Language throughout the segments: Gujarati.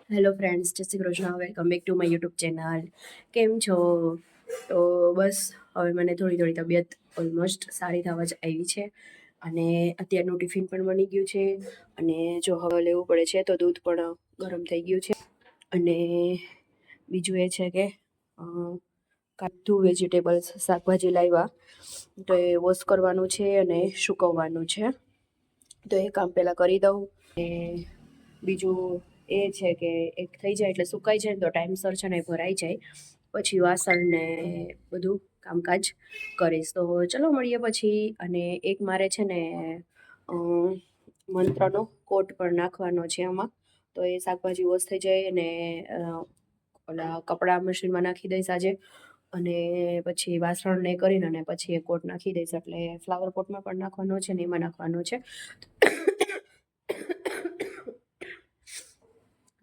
હેલો ફ્રેન્ડ્સ, જય Shri Krishna. Welcome back to my YouTube channel. કેમ છો? તો બસ હવે મને થોડી તબિયત ઓલમોસ્ટ સારી થવા જ આવી છે અને અત્યારનું ટિફિન પણ બની ગયું છે અને જો હવે લેવું પડે છે તો દૂધ પણ ગરમ થઈ ગયું છે અને બીજું એ છે કે કાધું વેજીટેબલ્સ શાકભાજી લાવ્યા તો એ વોશ કરવાનું છે અને સુકવવાનું છે, તો એ કામ પહેલાં કરી દઉં. અને બીજું એ છે કે એક થઈ જાય એટલે સુકાઈ જાય ને તો ટાઈમસર છે ને ભરાઈ જાય, પછી વાસણ ને બધું કામકાજ કરીશ. તો ચલો મળીએ પછી. અને એક મારે છે ને મંત્રનો કોટ પણ નાખવાનો છે આમાં, તો એ શાકભાજી વોશ થઈ જાય અને ઓલા કપડાં મશીનમાં નાખી દઈશ આજે, અને પછી વાસણને કરીને અને પછી એ કોટ નાખી દઈશ. એટલે ફ્લાવર પોટમાં પણ નાખવાનો છે ને એમાં નાખવાનો છે.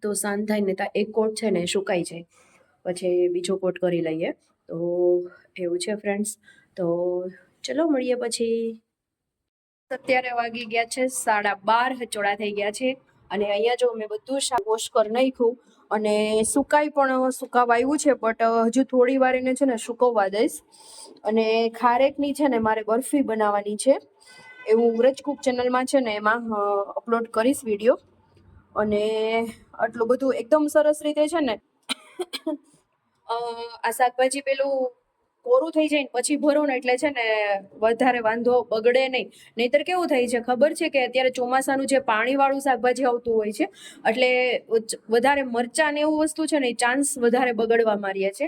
તો શાંત થાય ને ત્યાં એક કોટ છે ને સુકાઈ જાય, પછી બીજો કોટ કરી લઈએ. તો એવું છે ફ્રેન્ડ્સ. તો ચલો મળીએ પછી. અત્યારે વાગી ગયા છે 12:30, હચોડા થઈ ગયા છે અને અહીંયા જો મેં બધું શાક વોશ કરી નાખ્યું અને સુકાઈ પણ સુકાવા આવ્યું છે, બટ હજુ થોડી વાર એને છે ને સુકવવા દઈશ. અને ખારેકની છે ને મારે બરફી બનાવવાની છે, એવું વ્રજ કુક ચેનલમાં છે ને એમાં અપલોડ કરીશ વિડીયો. અને આટલું બધું એકદમ સરસ રીતે છે ને આ શાકભાજી પેલું કોરું થઈ જાય ને પછી ભરો ને એટલે છે ને વધારે વાંધો બગડે નહીં. નહીતર કેવું થાય છે ખબર છે કે અત્યારે ચોમાસાનું જે પાણીવાળું શાકભાજી આવતું હોય છે એટલે વધારે મરચાં ને એવું વસ્તુ છે ને એ ચાન્સ વધારે બગડવા માંડીએ છે,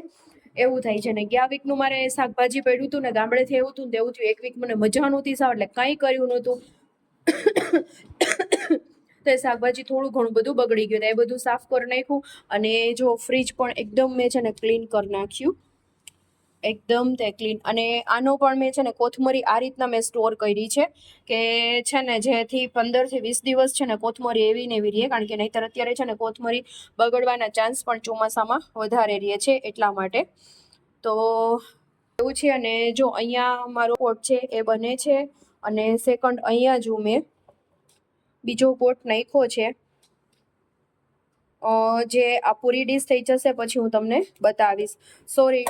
એવું થાય છે. ને ગયા વીકનું મારે શાકભાજી પડ્યું હતું ને ગામડેથી એવું હતું ને તેવું થયું. એક વીક મને મજા નહોતી સાવ, એટલે કંઈ કર્યું નહોતું તો એ શાકભાજી થોડું ઘણું બધું બગડી ગયું. એ બધું સાફ કરી નાખ્યું અને જો ફ્રીજ પણ એકદમ મેં છે ને ક્લીન કરી નાખ્યું, એકદમ તે ક્લીન. અને આનો પણ મેં છે ને કોથમરી આ રીતના મેં સ્ટોર કરી છે કે ને જેથી 15 થી 20 દિવસ છે ને કોથમરી એવી ને એવી રહે, કારણ કે નહીંતર અત્યારે છે ને કોથમરી બગડવાના ચાન્સ પણ ચોમાસામાં વધારે રહે છે, એટલા માટે. તો એવું છે. અને જો અહીંયા મારો કોટ છે એ બને છે અને સેકન્ડ અહીંયા જો મેં બીજો કોટ નાખ્યો છે, જે આ પૂરી ડીશ થઈ જશે પછી હું તમને બતાવીશ. સોરી.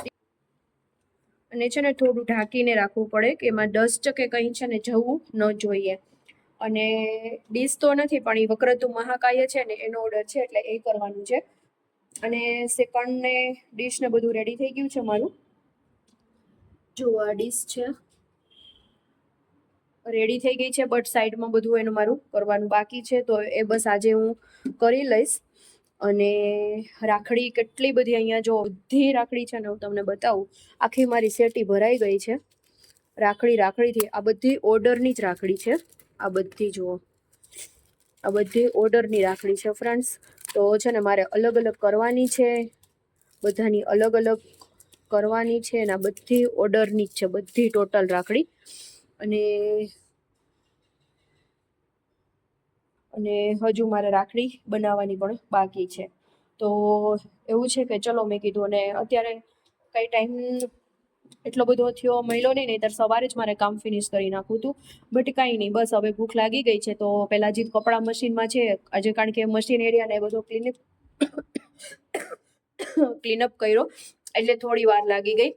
અને છે ને થોડું ઢાંકીને રાખવું પડે કે એમાં ડસ્ટ કે કંઈ છે ને જવું ન જોઈએ. અને ડીશ તો નથી પણ એ વક્રતું મહાકાય છે ને એનો ઓર્ડર છે એટલે એ કરવાનું છે. અને સેકન્ડ ને ડીશ ને બધું રેડી થઈ ગયું છે મારું. જો આ ડીશ છે રેડી થઈ ગઈ છે, બટ સાઈડમાં બધું એનું મારું કરવાનું બાકી છે, તો એ બસ આજે હું કરી લઈશ. અને રાખડી કેટલી બધી અહીંયા જો બધી રાખડી છે ને હું તમને બતાવું. આખી મારી સેટી ભરાઈ ગઈ છે રાખડીથી. આ બધી ઓર્ડરની જ રાખડી છે. આ બધી જુઓ, આ બધી ઓર્ડરની રાખડી છે ફ્રેન્ડ્સ. તો છે ને મારે અલગ અલગ કરવાની છે, બધાની અલગ અલગ કરવાની છે અને આ બધી ઓર્ડરની જ છે, બધી ટોટલ રાખડી. અને હજુ મારે રાખડી બનાવવાની પણ બાકી છે. તો એવું છે કે ચલો મેં કીધું. અને અત્યારે કંઈ ટાઈમ એટલો બધો થયો મળ્યો નહીં, નહીંતર સવારે જ મારે કામ ફિનિશ કરી નાખવું હતું. બટ કાંઈ નહીં, બસ હવે ભૂખ લાગી ગઈ છે. તો પહેલાં જે કપડાં મશીનમાં છે આજે, કારણ કે મશીન એરિયાને એ બધો ક્લીનઅપ કર્યો એટલે થોડી વાર લાગી ગઈ.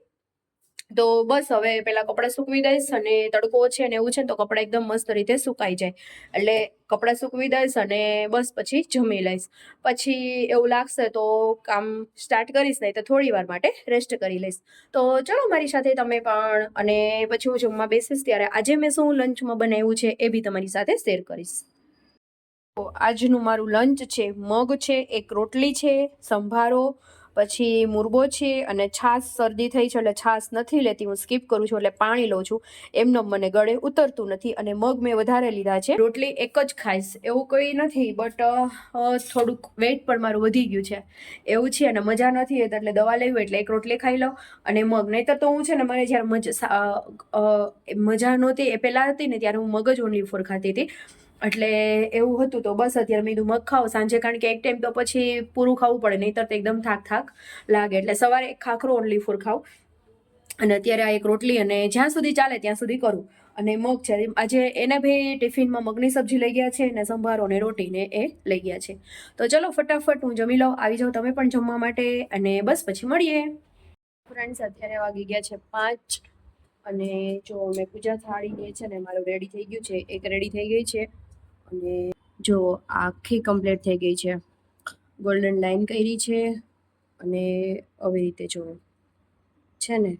તો બસ હવે પેલા કપડાં સૂકવી દઈશ અને તડકો છે ને એવું છે ને તો કપડાં એકદમ મસ્ત રીતે સુકાઈ જાય એટલે કપડાં સૂકવી દઈશ અને બસ પછી જમી લઈશ. પછી એવું લાગશે તો કામ સ્ટાર્ટ કરીશ, નહીં તો થોડી વાર માટે રેસ્ટ કરી લઈશ. તો ચલો મારી સાથે તમે પણ. અને પછી હું જમવા બેસીશ ત્યારે આજે મેં શું લંચમાં બનાવ્યું છે એ બી તમારી સાથે શેર કરીશ. તો આજનું મારું લંચ છે, મગ છે, એક રોટલી છે, સંભારો, પછી મુરબો છે અને છાશ. શરદી થઈ છે એટલે છાશ નથી લેતી, હું સ્કીપ કરું છું, એટલે પાણી લઉં છું. એમને મને ગળે ઉતરતું નથી. અને મગ મેં વધારે લીધા છે. રોટલી એક જ ખાઈશ એવું કોઈ નથી, બટ થોડુંક વેઇટ પણ મારું વધી ગયું છે એવું છે અને મજા નથી એટલે દવા લેવી એટલે એક રોટલી ખાઈ લઉં અને મગ. નહીંતર તો હું છે ને મને જ્યારે મજા નહોતી એ પહેલાં હતી ને ત્યારે હું મગ જ ઓનલી ફોર ખાતી હતી, એટલે એવું હતું. તો બસ અત્યારે મેં કીધું મગ ખાઓ સાંજે, કારણ કે એક ટાઈમ તો પછી પૂરું ખાવું પડે, નહીંતર તો એકદમ થાક લાગે. એટલે સવારે એક ખાખરો ઓનલી ફોર ખાવ અને અત્યારે આ એક રોટલી, અને જ્યાં સુધી ચાલે ત્યાં સુધી કરું. અને મગ છે આજે એને ભાઈ ટિફિનમાં મગની સબ્જી લઈ ગયા છે ને સંભારો ને રોટી ને એ લઈ ગયા છે. તો ચલો ફટાફટ હું જમી લઉં, આવી જાઉં તમે પણ જમવા માટે અને બસ પછી મળીએ. ફ્રેન્ડ્સ અત્યારે વાગી ગયા છે 5 અને જો મેં પૂજા થાળી જે છે ને મારું રેડી થઈ ગયું છે, એક રેડી થઈ ગઈ છે અને જો આખી કમ્પ્લીટ થઈ ગઈ છે, ગોલ્ડન લાઈન કરી છે અને આવી રીતે જો છે ને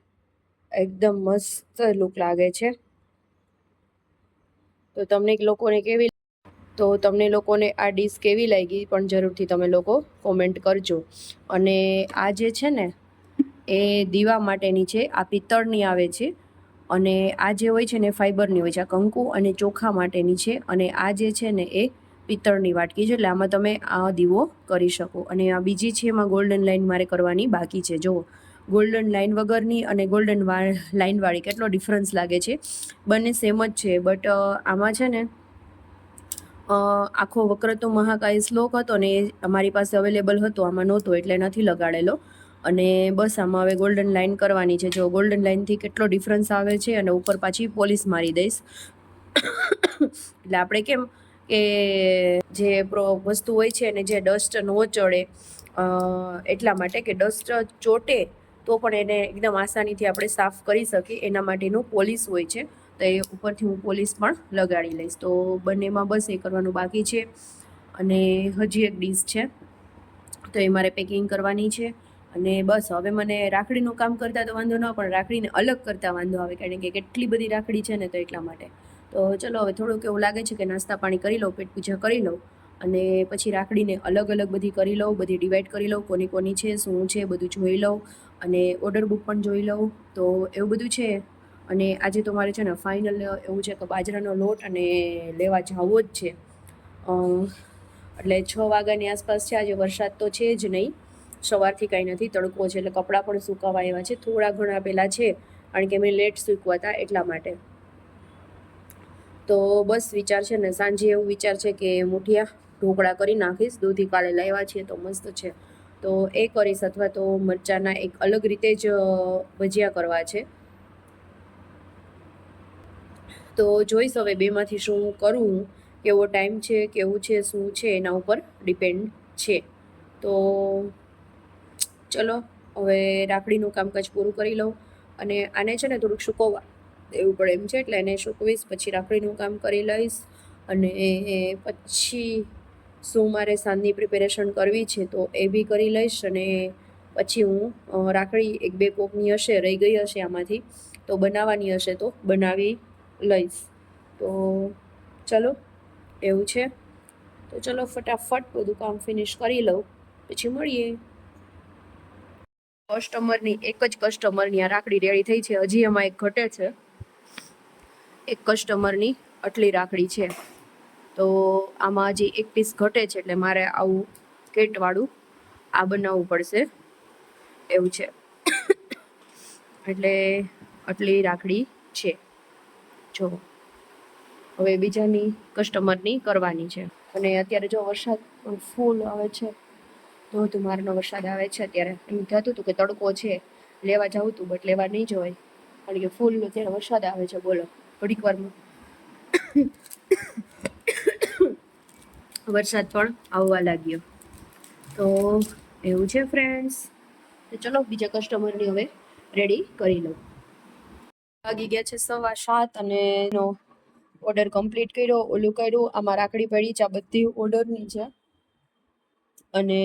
એકદમ મસ્ત લુક લાગે છે. તો તમને લોકોને આ ડીશ કેવી લાગી પણ જરૂરથી તમે લોકો કોમેન્ટ કરજો. અને આ જે છે ને એ દીવા માટેની છે, આ પિત્તળની આવે છે અને આ જે હોય છે ને ફાઈબરની હોય છે. આ કંકુ અને ચોખા માટેની છે અને આ જે છે ને એ પિત્તળની વાટકી છે, એટલે આમાં તમે આ દીવો કરી શકો. અને આ બીજી છે એમાં ગોલ્ડન લાઈન મારે કરવાની બાકી છે. જુઓ ગોલ્ડન લાઈન વગરની અને ગોલ્ડન લાઈનવાળી કેટલો ડિફરન્સ લાગે છે. બંને સેમ જ છે બટ આમાં છે ને આખો વક્રતો મહાકાય શ્લોક હતો ને એ અમારી પાસે અવેલેબલ હતો, આમાં નહોતો એટલે નથી લગાડેલો. અને બસ આમાં હવે ગોલ્ડન લાઈન કરવાની છે. જો ગોલ્ડન લાઈનથી કેટલો ડિફરન્સ આવે છે અને ઉપર પાછી પોલિશ મારી દઈશ. એટલે આપણે કેમ કે જે વસ્તુ હોય છે ને જે ડસ્ટ ન ચડે એટલા માટે કે ડસ્ટ ચોટે તો પણ એને એકદમ આસાનીથી આપણે સાફ કરી શકીએ એના માટેનું પોલિશ હોય છે. તો એ ઉપરથી હું પોલિશ પણ લગાડી લઈશ. તો બંનેમાં બસ એ કરવાનું બાકી છે. અને હજી એક ડીશ છે તો એ મારે પેકિંગ કરવાની છે. અને બસ હવે મને રાખડીનું કામ કરતાં તો વાંધો ન, પણ રાખડીને અલગ કરતાં વાંધો આવે કારણ કે કેટલી બધી રાખડી છે ને, તો એટલા માટે. તો ચલો હવે થોડુંક એવું લાગે છે કે નાસ્તા પાણી કરી લઉં, પેટ પૂજા કરી લઉં અને પછી રાખડીને અલગ અલગ બધી કરી લઉં, બધી ડિવાઈડ કરી લઉં, કોની કોની છે શું છે બધું જોઈ લઉં અને ઓર્ડર બુક પણ જોઈ લઉં. તો એવું બધું છે. અને આજે તો મારે છે ને ફાઇનલ એવું છે કે બાજરાનો લોટ અને લેવા જવો જ છે. એટલે 6 વાગ્યાની આસપાસ છે. આજે વરસાદ તો છે જ નહીં, સવારથી કાંઈ નથી, તડકો છે એટલે કપડાં પણ સુકાવા એવા છે. થોડા ઘણા પેલા છે કારણ કે મેં લેટ સૂકવા હતા એટલા માટે. તો બસ વિચાર છે ને સાંજે એવું વિચાર છે કે મુઠિયા ઢોકળા કરી નાખીશ. દૂધી કાલે લાવ્યા છીએ તો મસ્ત છે, તો એ કરીશ. અથવા તો મરચાંના એક અલગ રીતે જ ભજીયા કરવા છે. તો જોઈશ હવે બેમાંથી શું કરું, કેવો ટાઈમ છે, કેવું છે, શું છે એના ઉપર ડિપેન્ડ છે. તો ચલો હવે રાખડીનું કામકાજ પૂરું કરી લઉં અને આને છે ને થોડુંક સુકવવા દેવું પડે એમ છે, એટલે એને સૂકવીશ પછી રાખડીનું કામ કરી લઈશ. અને પછી શું મારે સાંજની પ્રિપેરેશન કરવી છે તો એ બી કરી લઈશ. અને પછી હું રાખડી 1-2 કોકની હશે, રહી ગઈ હશે આમાંથી તો બનાવવાની હશે તો બનાવી લઈશ. તો ચલો એવું છે. તો ચલો ફટાફટ બધું કામ ફિનિશ કરી લઉં પછી મળીએ. એક જ કસ્ટમરની આ રાખડી રેડી થઈ છે. હજી એમાં એક ઘટે છે. એક કસ્ટમરની આટલી રાખડી છે તો આમાં હજી એક પીસ ઘટે છે, એટલે મારે આવું કેટવાળું આ બનાવવું પડશે એવું છે. એટલે આટલી રાખડી છે. જો હવે બીજાની કસ્ટમરની કરવાની છે. અને અત્યારે જો વરસાદ પણ ફૂલ આવે છે, ધોધમારનો વરસાદ આવે છે. અત્યારે એમ થતું હતું કે તડકો છે, લેવા જવું હતું બટ લેવા નહીં જવાય કારણ કે ફૂલ અત્યારે વરસાદ આવે છે. બોલો થોડીક વારમાં વરસાદ પણ આવવા લાગ્યો. તો એવું છે ફ્રેન્ડ્સ. તો ચલો બીજા કસ્ટમરની હવે રેડી કરી લઉં. વાગી ગયા છે 7:15 અને એનો ઓર્ડર કમ્પ્લીટ કર્યો, ઓલું કર્યું. આમાં રાખડી પડી છે, આ બધી ઓર્ડરની છે. અને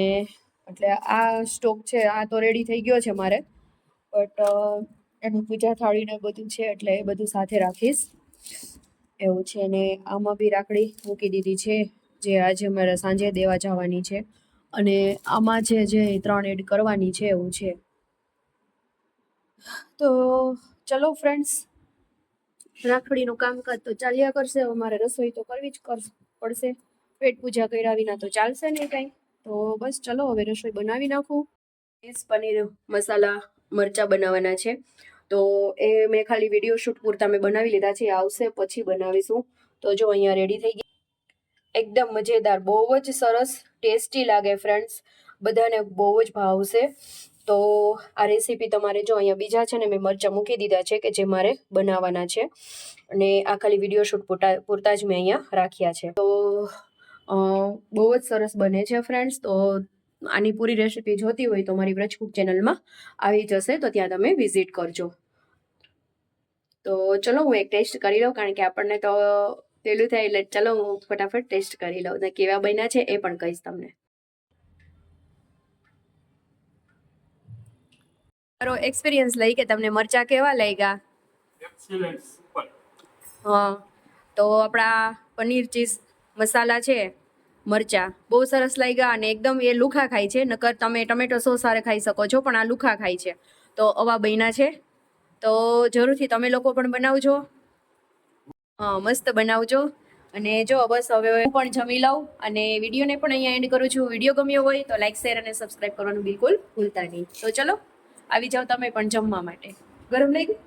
એટલે આ સ્ટોક છે આ તો રેડી થઈ ગયો છે મારે, બટ એનું પૂજા થાળીને બધું છે એટલે એ બધું સાથે રાખીશ એવું છે. અને આમાં બી રાખડી મૂકી દીધી છે જે આજે મારે સાંજે દેવા જવાની છે. અને આમાં છે જે 3 એડ કરવાની છે એવું છે. તો ચલો ફ્રેન્ડ્સ, રાખડીનું કામકાજ તો ચાલ્યા કરશે. હવે મારે રસોઈ તો કરવી જ પડશે. પેટ પૂજા કર્યા વિના તો ચાલશે નહીં કાંઈ. તો બસ ચલો હવે રસોઈ બનાવી નાખું. પનીર મસાલા મરચાં બનાવવાના છે તો એ મેં ખાલી વિડીયો શૂટ પૂરતા મેં બનાવી લીધા છે. આવશે પછી બનાવીશું. તો જો અહીંયા રેડી થઈ ગઈ, એકદમ મજેદાર, બહુ જ સરસ ટેસ્ટી લાગે ફ્રેન્ડ્સ, બધાને બહુ જ ભાવશે. તો આ રેસીપી તમારે જો અહીંયા બીજા છે ને મેં મરચાં મૂકી દીધા છે કે જે મારે બનાવવાના છે, અને આ ખાલી વિડીયો શૂટ પૂરતા જ મેં અહીંયા રાખ્યા છે. તો બહુ જ સરસ બને છે ફ્રેન્ડ્સ. તો આની પૂરી રેસીપી જોતી હોય તો મારી વ્રજ કુક ચેનલમાં આવી જશે, તો ત્યાં તમે વિઝિટ કરજો. તો ચલો હું એક ટેસ્ટ કરી લઉં, કારણ કે આપણને તો પેલું થાય એટલે ચલો હું ફટાફટ ટેસ્ટ કરી લઉં ને કેવા બન્યા છે એ પણ કહીશ તમને. મારો એક્સપિરિયન્સ લઈ કે તમને મરચા કેવા લાગ્યા. Excellent, super. હા, તો આપણા પનીર ચીઝ મસાલા છે, મરચા બહુ સરસ લાગ્યા, અને એકદમ એ લુખા ખાય છે. નકર તમે ટમેટો સોસ સાથે ખાઈ શકો છો, પણ આ લુખા ખાય છે. તો આવા બન્યા છે. તો જરૂરથી તમે લોકો પણ બનાવજો. હા, મસ્ત બનાવજો. અને જો બસ હવે હું પણ જમી લઉં અને વિડીયોને પણ અહીંયા એન્ડ કરું છું. વિડીયો ગમ્યો હોય તો લાઈક, શેર અને સબસ્ક્રાઈબ કરવાનું બિલકુલ ભૂલતા નહીં. તો ચલો આવી જાઓ તમે પણ જમવા માટે. ગરમ લાગ્યું?